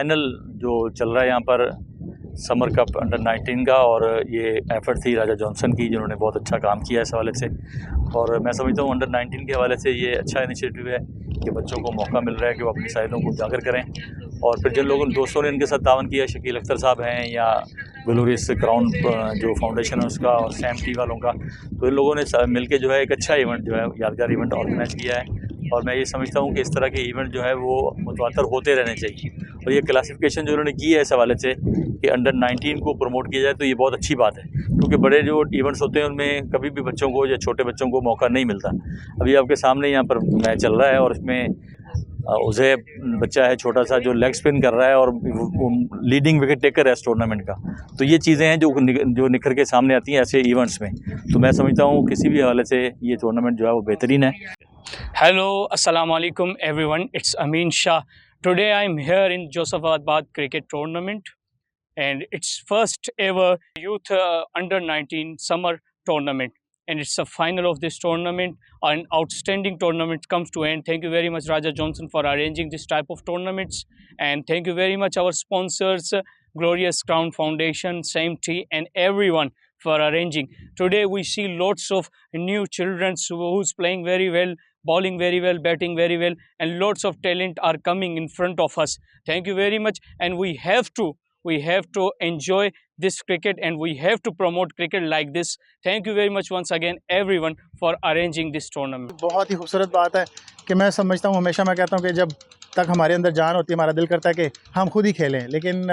Final जो चल रहा है यहाँ पर समर कप अंडर 19 का, और ये एफर्ट थी राजा जॉनसन की जिन्होंने बहुत अच्छा काम किया इस हवाले से। और मैं समझता हूँ अंडर 19 के हवाले से ये अच्छा इनिशिएटिव है कि बच्चों को मौका मिल रहा है कि वो अपनी साइलों को उजागर करें। और फिर जिन लोगों दोस्तों ने इनके साथ तावन किया, शकील अख्तर साहब हैं या ग्लोरियस क्राउन जो फाउंडेशन है उसका और सैम टी वालों का, तो इन लोगों ने मिलकर जो है एक अच्छा इवेंट जो है यादगार इवेंट ऑर्गेनाइज़ किया है। और मैं ये समझता हूँ कि इस तरह के इवेंट जो है वो मुतवातर होते रहने चाहिए। और ये क्लासिफिकेशन जो उन्होंने की है इस हवाले से कि अंडर 19 को प्रमोट किया जाए, तो ये बहुत अच्छी बात है, क्योंकि बड़े जो इवेंट्स होते हैं उनमें कभी भी बच्चों को या छोटे बच्चों को मौका नहीं मिलता। अभी आपके सामने यहाँ पर मैच चल रहा है और इसमें उसे बच्चा है छोटा सा जो लेग स्पिन कर रहा है और लीडिंग विकेट टेकर है इस टूर्नामेंट का। तो ये चीज़ें हैं जो निखर के सामने आती हैं ऐसे इवेंट्स में। तो मैं समझता हूँ किसी भी हवाले से ये टूर्नामेंट जो है वो बेहतरीन है। Hello, Assalamu alaikum everyone. It's Amin Shah. Today I'm here in Josephabad cricket tournament, and it's first ever youth under 19 summer tournament, and it's the final of this tournament. An outstanding tournament comes to end. Thank you very much Raja Johnson for arranging this type of tournaments, and thank you very much our sponsors Glorious Crown Foundation, Same Tea, and everyone for arranging. Today we see lots of new children who's playing very well, bowling very well, batting very well, and lots of talent are coming in front of us. Thank you very much, and we have to enjoy this cricket, and we have to promote cricket like this. Thank you very much once again everyone for arranging this tournament. बहुत ही खूबसूरत बात है कि मैं समझता हूँ, हमेशा मैं कहता हूँ कि जब तक हमारे अंदर जान होती है हमारा दिल करता है कि हम खुद ही खेलें, लेकिन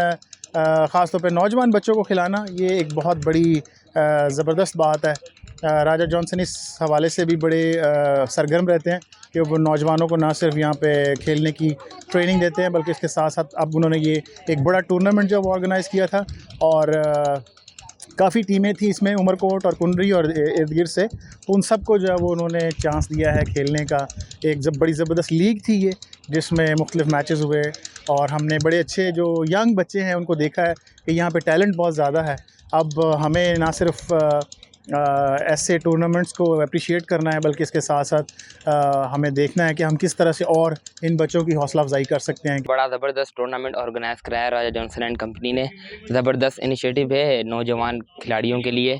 ख़ास तौर पे नौजवान बच्चों को खिलाना ये एक बहुत बड़ी ज़बरदस्त बात है। राजा जॉनसन इस हवाले से भी बड़े सरगर्म रहते हैं कि वो नौजवानों को ना सिर्फ यहाँ पे खेलने की ट्रेनिंग देते हैं, बल्कि इसके साथ साथ अब उन्होंने ये एक बड़ा टूर्नामेंट जो ऑर्गेनाइज़ किया था, और काफ़ी टीमें थी इसमें उमरकोट और कुंडरी और इर्द गिर्द से, तो उन सब को जो है वो उन्होंने चांस दिया है खेलने का। एक बड़ी ज़बरदस्त लीग थी ये, जिसमें मुख्तलिफ मैचेस हुए, और हमने बड़े अच्छे जो यंग बच्चे हैं उनको देखा है कि यहाँ पे टैलेंट बहुत ज़्यादा है। अब हमें ना सिर्फ ऐसे टूर्नामेंट्स को अप्रिशिएट करना है, बल्कि इसके साथ साथ हमें देखना है कि हम किस तरह से और इन बच्चों की हौसला अफजाई कर सकते हैं। बड़ा ज़बरदस्त टूर्नामेंट ऑर्गेनाइज़ कराया राजा जॉनसन एंड कंपनी ने। ज़बरदस्त इनिशिएटिव है नौजवान खिलाड़ियों के लिए।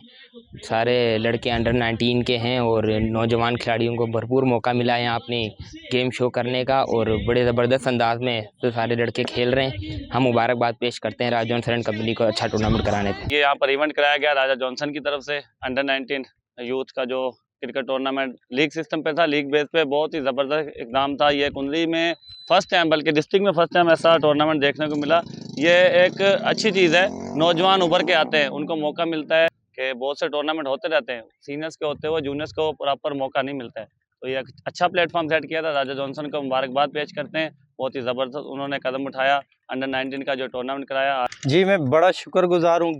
सारे लड़के अंडर 19 के हैं और नौजवान खिलाड़ियों को भरपूर मौका मिला है यहाँ अपनी गेम शो करने का, और बड़े ज़बरदस्त अंदाज में तो सारे लड़के खेल रहे हैं। हम मुबारकबाद पेश करते हैं राजा जॉनसन एंड कंपनी को अच्छा टूर्नामेंट कराने पर। ये यहाँ पर इवेंट कराया गया राजा जॉनसन की तरफ से अंडर 19 यूथ का जो क्रिकेट टूर्नामेंट लीग सिस्टम पे था, लीग बेस पे बहुत ही ज़बरदस्त इकदाम था। ये कुंडली में फर्स्ट टाइम, बल्कि डिस्ट्रिक्ट में फर्स्ट टाइम ऐसा टूर्नामेंट देखने को मिला। ये एक अच्छी चीज़ है, नौजवान उभर के आते हैं, उनको मौका मिलता है कि बहुत से टूर्नामेंट होते रहते हैं, सीनियर्स के होते हुए जूनियर्स को प्रॉपर मौका नहीं मिलता है। तो ये अच्छा प्लेटफॉर्म सेट किया था, राजा जॉनसन को मुबारकबाद पेश करते हैं। बहुत ही ज़बरदस्त उन्होंने कदम उठाया, अंडर 19 का जो टूर्नामेंट कराया। जी, मैं बड़ा शुक्रगुजार हूँ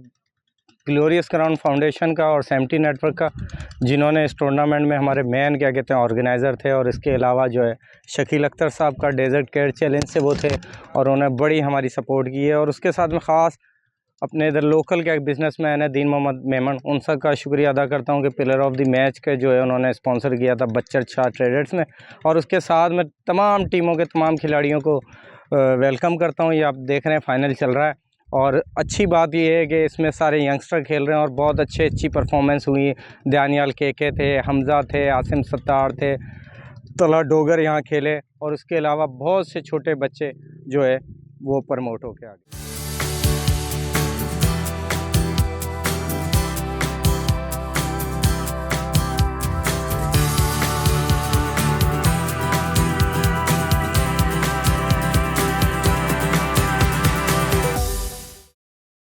ग्लोरियस क्राउन फाउंडेशन का और सेम्टी नेटवर्क का, जिन्होंने इस टूर्नामेंट में हमारे मेन क्या कहते हैं ऑर्गेनाइज़र थे, और इसके अलावा जो है शकील अख्तर साहब का डेजर्ट केयर चैलेंज से वो थे और उन्होंने बड़ी हमारी सपोर्ट की है। और उसके साथ में ख़ास अपने इधर लोकल के एक बिज़नेसमैन है दीन मोहम्मद मेमन, उन सब का शुक्रिया अदा करता हूँ कि पिलर ऑफ द मैच के जो है उन्होंने स्पॉन्सर किया था बच्चर शाह ट्रेडर्स ने। और उसके साथ में तमाम टीमों के तमाम खिलाड़ियों को वेलकम करता हूँ। ये आप देख रहे हैं फाइनल चल रहा है, और अच्छी बात यह है कि इसमें सारे यंगस्टर खेल रहे हैं और बहुत अच्छी परफॉर्मेंस हुई। दानियाल के थे, हमज़ा थे, आसिम सत्तार थे, तला डोगर यहाँ खेले, और उसके अलावा बहुत से छोटे बच्चे जो है वो प्रमोट होकर आ गए।